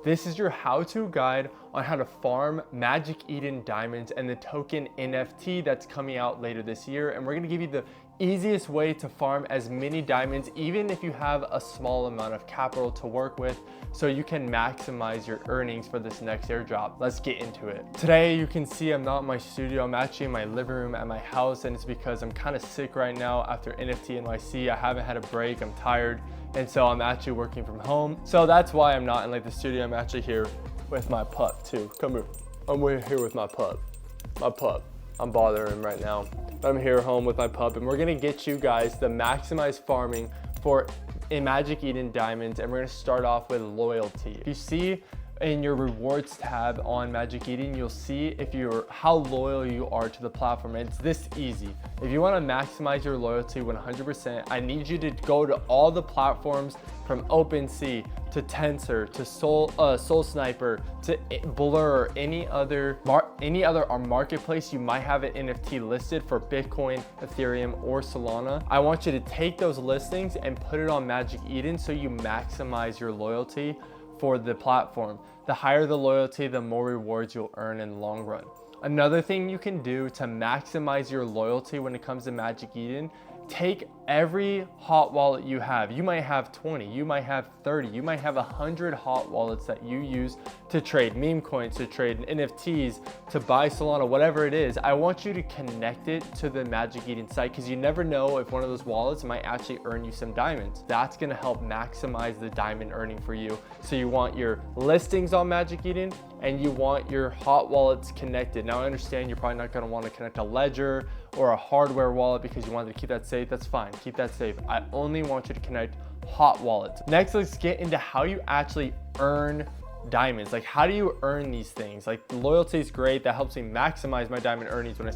This is your how-to guide on how to farm Magic Eden diamonds and the token NFT that's coming out later this year. And we're gonna give you the easiest way to farm as many diamonds, even if you have a small amount of capital to work with, so you can maximize your earnings for this next airdrop. Let's get into it. Today, you can see I'm not in my studio. I'm actually in my living room at my house, and it's because I'm kind of sick right now after NFT NYC. I haven't had a break, I'm tired, and so I'm actually working from home. So that's why I'm not in like the studio. I'm actually here with my pup too. Come here. I'm here with my pup. I'm bothering him right now. I'm here home with my pup, and we're gonna get you guys the maximized farming for in Magic Eden diamonds, and we're gonna start off with loyalty. You see in your rewards tab on Magic Eden, you'll see how loyal you are to the platform. And it's this easy. If you want to maximize your loyalty 100%, I need you to go to all the platforms from OpenSea to Tensor to Soul Sniper to Blur, any other marketplace you might have an NFT listed for Bitcoin, Ethereum, or Solana. I want you to take those listings and put it on Magic Eden so you maximize your loyalty for the platform. The higher the loyalty, the more rewards you'll earn in the long run. Another thing you can do to maximize your loyalty when it comes to Magic Eden, take every hot wallet you have. You might have 20, you might have 30, you might have 100 hot wallets that you use to trade meme coins, to trade NFTs, to buy Solana, whatever it is. I want you to connect it to the Magic Eden site, because you never know if one of those wallets might actually earn you some diamonds. That's gonna help maximize the diamond earning for you. So you want your listings on Magic Eden and you want your hot wallets connected. Now I understand you're probably not gonna wanna connect a ledger or a hardware wallet because you wanted to keep that safe. That's fine, keep that safe. I only want you to connect hot wallets. Next, let's get into how you actually earn diamonds. Like, how do you earn these things? Like, loyalty is great. That helps me maximize my diamond earnings when I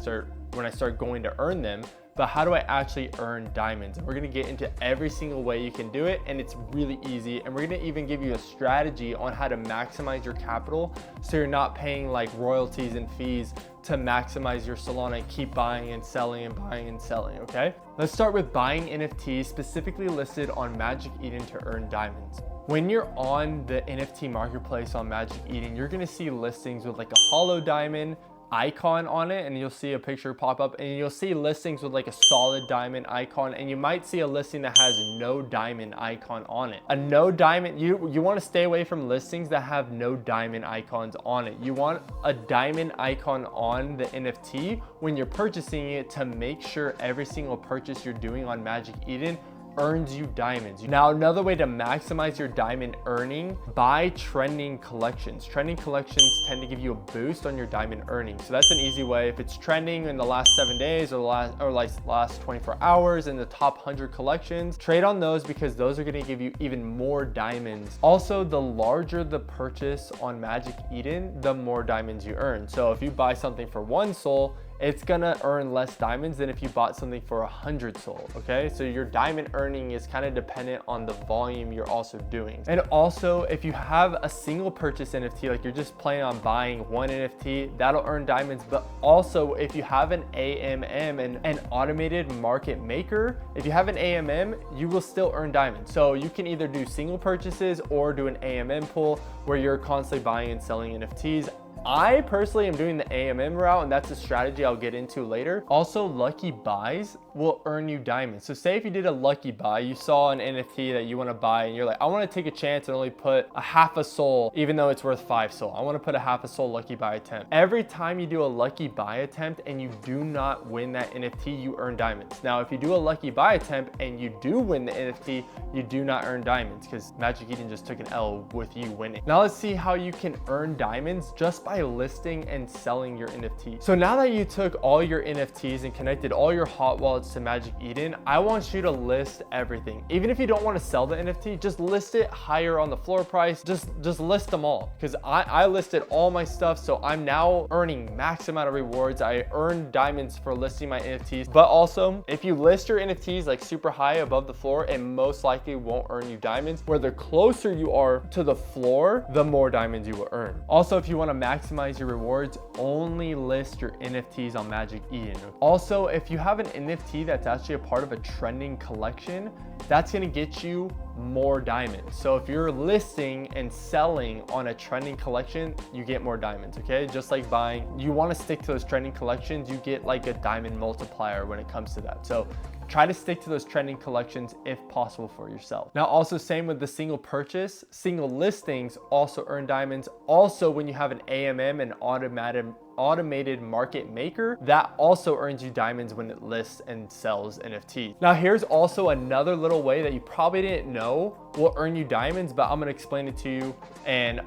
start going to earn them. But how do I actually earn diamonds? And we're gonna get into every single way you can do it, and it's really easy. And we're gonna even give you a strategy on how to maximize your capital so you're not paying like royalties and fees to maximize your Solana and keep buying and selling and buying and selling, okay? Let's start with buying NFTs specifically listed on Magic Eden to earn diamonds. When you're on the NFT marketplace on Magic Eden, you're gonna see listings with like a hollow diamond icon on it, and you'll see a picture pop up, and you'll see listings with like a solid diamond icon, and you might see a listing that has no diamond icon on it. A no diamond, you want to stay away from listings that have no diamond icons on it. You want a diamond icon on the NFT when you're purchasing it to make sure every single purchase you're doing on Magic Eden earns you diamonds. Now, another way to maximize your diamond earning, buy trending collections. Trending collections tend to give you a boost on your diamond earnings. So that's an easy way. If it's trending in the last 7 days or last 24 hours in the top 100 collections, trade on those because those are gonna give you even more diamonds. Also, the larger the purchase on Magic Eden, the more diamonds you earn. So if you buy something for 1 soul, it's gonna earn less diamonds than if you bought something for 100 soul, okay? So your diamond earning is kind of dependent on the volume you're also doing. And also, if you have a single purchase NFT, like you're just planning on buying one NFT, that'll earn diamonds. But also, if you have an AMM and an automated market maker, if you have an AMM, you will still earn diamonds. So you can either do single purchases or do an AMM pool where you're constantly buying and selling NFTs. I personally am doing the AMM route, and that's a strategy I'll get into later. Also, lucky buys will earn you diamonds. So say if you did a lucky buy, you saw an NFT that you want to buy and you're like, I want to take a chance and only put a half a soul, even though it's worth 5 soul. I want to put a half a soul lucky buy attempt. Every time you do a lucky buy attempt and you do not win that NFT, you earn diamonds. Now, if you do a lucky buy attempt and you do win the NFT, you do not earn diamonds because Magic Eden just took an L with you winning. Now let's see how you can earn diamonds just by listing and selling your NFT. So now that you took all your NFTs and connected all your hot wallets to Magic Eden, I want you to list everything. Even if you don't want to sell the NFT, just list it higher on the floor price. Just list them all, because I listed all my stuff, so I'm now earning max amount of rewards. I earned diamonds for listing my NFTs. But also, if you list your NFTs like super high above the floor, it most likely won't earn you diamonds. Where the closer you are to the floor, the more diamonds you will earn. Also, if you want to maximize your rewards, only list your NFTs on Magic Eden. Also, if you have an NFT that's actually a part of a trending collection, that's gonna get you more diamonds. So if you're listing and selling on a trending collection, you get more diamonds, okay? Just like buying, you want to stick to those trending collections, you get like a diamond multiplier when it comes to that. So try to stick to those trending collections if possible for yourself. Now, also same with the single purchase, single listings also earn diamonds. Also, when you have an AMM, an automated market maker, that also earns you diamonds when it lists and sells NFTs. Now, here's also another little way that you probably didn't know will earn you diamonds, but I'm gonna explain it to you. And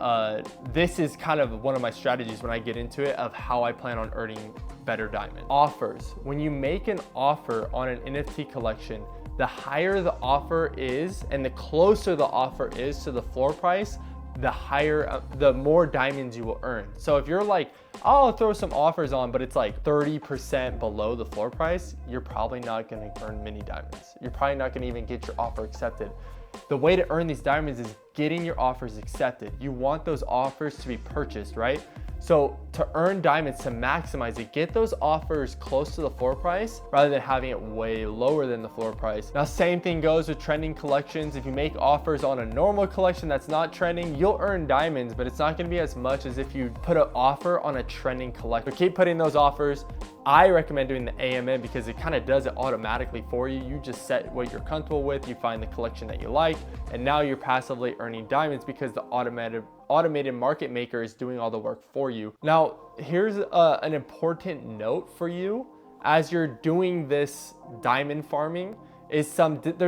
this is kind of one of my strategies when I get into it of how I plan on earning better diamonds. Offers. When you make an offer on an NFT collection, the higher the offer is and the closer the offer is to the floor price, the more diamonds you will earn. So if you're like, oh, I'll throw some offers on, but it's like 30% below the floor price, you're probably not gonna earn many diamonds. You're probably not gonna even get your offer accepted. The way to earn these diamonds is getting your offers accepted. You want those offers to be purchased, right? So to earn diamonds, to maximize it, get those offers close to the floor price rather than having it way lower than the floor price. Now, same thing goes with trending collections. If you make offers on a normal collection that's not trending, you'll earn diamonds, but it's not gonna be as much as if you put an offer on a trending collection. So keep putting those offers. I recommend doing the AMM because it kind of does it automatically for you. You just set what you're comfortable with, you find the collection that you like, and now you're passively earning diamonds because the automated market maker is doing all the work for you. Now, here's an important note for you as you're doing this diamond farming. There's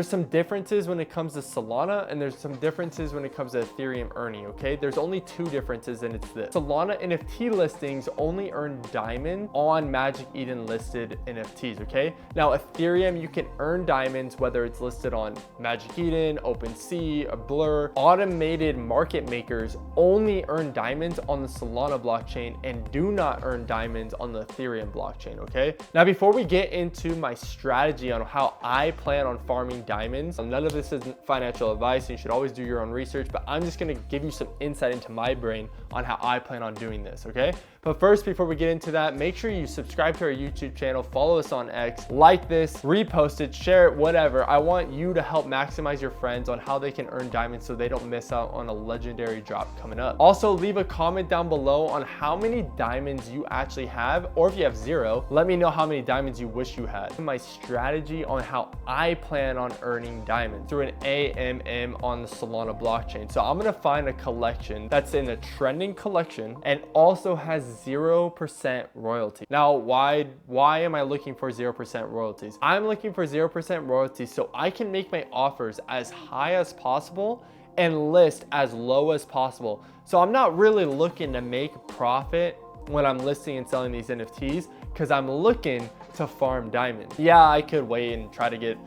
some differences when it comes to Solana, and there's some differences when it comes to Ethereum earning, okay? There's only two differences, and it's this. Solana NFT listings only earn diamond on Magic Eden listed NFTs, okay? Now, Ethereum, you can earn diamonds whether it's listed on Magic Eden, OpenSea, or Blur. Automated market makers only earn diamonds on the Solana blockchain and do not earn diamonds on the Ethereum blockchain, okay? Now, before we get into my strategy on how I plan on farming diamonds, none of this isn't financial advice, and you should always do your own research, but I'm just gonna give you some insight into my brain on how I plan on doing this, okay? But first, before we get into that, make sure you subscribe to our YouTube channel, follow us on X, like this, repost it, share it, whatever. I want you to help maximize your friends on how they can earn diamonds so they don't miss out on a legendary drop coming up. Also, leave a comment down below on how many diamonds you actually have, or if you have 0, let me know how many diamonds you wish you had. My strategy on how I plan on earning diamonds through an AMM on the Solana blockchain. So I'm gonna find a collection that's in a trending collection and also has 0% royalty. Now, why am I looking for 0% royalties? I'm looking for 0% royalties so I can make my offers as high as possible and list as low as possible. So I'm not really looking to make profit when I'm listing and selling these NFTs because I'm looking to farm diamonds. Yeah, I could wait and try to get,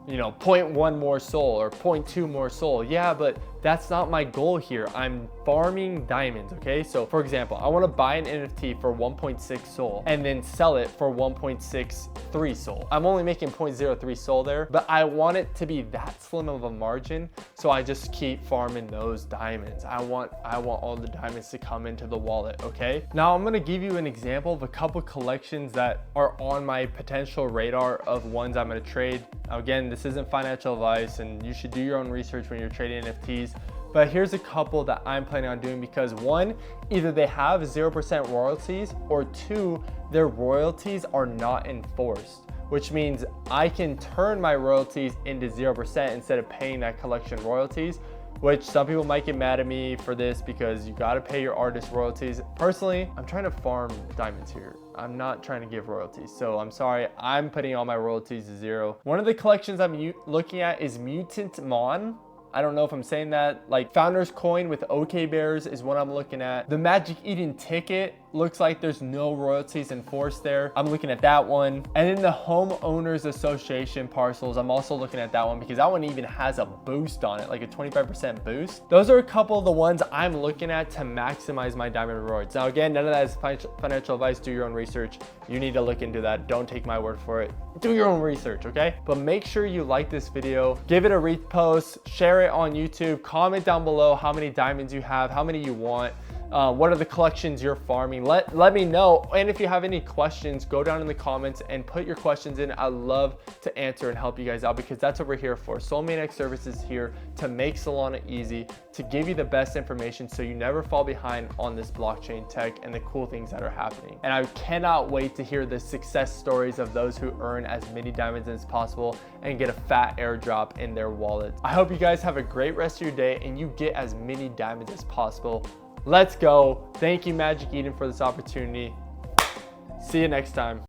0.1 more soul or 0.2 more soul. Yeah, but that's not my goal here. I'm farming diamonds, okay? So for example, I wanna buy an NFT for 1.6 soul and then sell it for 1.63 soul. I'm only making 0.03 soul there, but I want it to be that slim of a margin. So I just keep farming those diamonds. I want all the diamonds to come into the wallet, okay? Now I'm gonna give you an example of a couple collections that are on my potential radar of ones I'm gonna trade. Now, again, this isn't financial advice and you should do your own research when you're trading NFTs. But here's a couple that I'm planning on doing because one, either they have 0% royalties, or two, their royalties are not enforced, which means I can turn my royalties into 0% instead of paying that collection royalties, which some people might get mad at me for this because you gotta pay your artist royalties. Personally, I'm trying to farm diamonds here. I'm not trying to give royalties. So I'm sorry, I'm putting all my royalties to 0. One of the collections I'm looking at is Mutant Mon. I don't know if I'm saying that. Like Founders Coin with OK Bears is what I'm looking at. The Magic Eden ticket looks like there's no royalties enforced there. I'm looking at that one. And then the Homeowners Association parcels, I'm also looking at that one because that one even has a boost on it, like a 25% boost. Those are a couple of the ones I'm looking at to maximize my diamond rewards. Now again, none of that is financial advice. Do your own research. You need to look into that. Don't take my word for it. Do your own research, okay? But make sure you like this video, give it a repost, share it on YouTube, comment down below how many diamonds you have, how many you want. what are the collections you're farming? Let me know. And if you have any questions, go down in the comments and put your questions in. I love to answer and help you guys out, because that's what we're here for. SolManiac Service is here to make Solana easy, to give you the best information so you never fall behind on this blockchain tech and the cool things that are happening. And I cannot wait to hear the success stories of those who earn as many diamonds as possible and get a fat airdrop in their wallet. I hope you guys have a great rest of your day and you get as many diamonds as possible. Let's go. Thank you, Magic Eden, for this opportunity. See you next time.